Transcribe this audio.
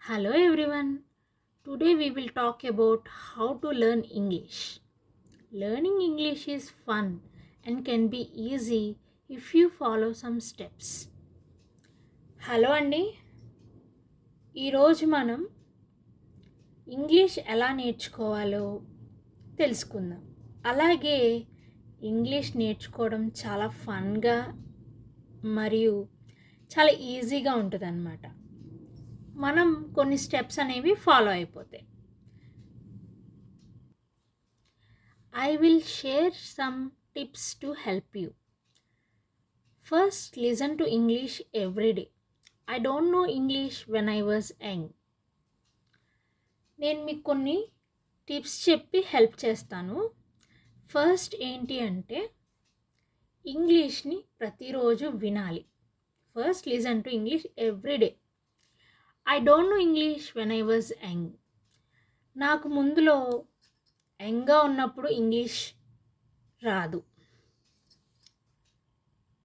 Hello everyone. Today we will talk about how to learn English. Learning English is fun and can be easy if you follow some steps. Hello అండి. ఈరోజు మనం English ఎలా నేర్చుకోవాలో తెలుసుకుందాం. అలాగే English నేర్చుకోవడం చాలా ఫన్గా మరియు చాలా ఈజీగా ఉంటుందన్నమాట. మనం కొన్ని స్టెప్స్ అనేవి ఫాలో అయిపోతాయి. I will share some tips to help you. First, listen to English every day. I don't know English when I was young. నేను మీకు కొన్ని టిప్స్ చెప్పి హెల్ప్ చేస్తాను. ఫస్ట్ ఏంటి అంటే ఇంగ్లీష్ని ప్రతిరోజు వినాలి. First listen to English every day. I don't know English when I was young. నాకు ముందులో యంగ్గా ఉన్నప్పుడు ఇంగ్లీష్ రాదు.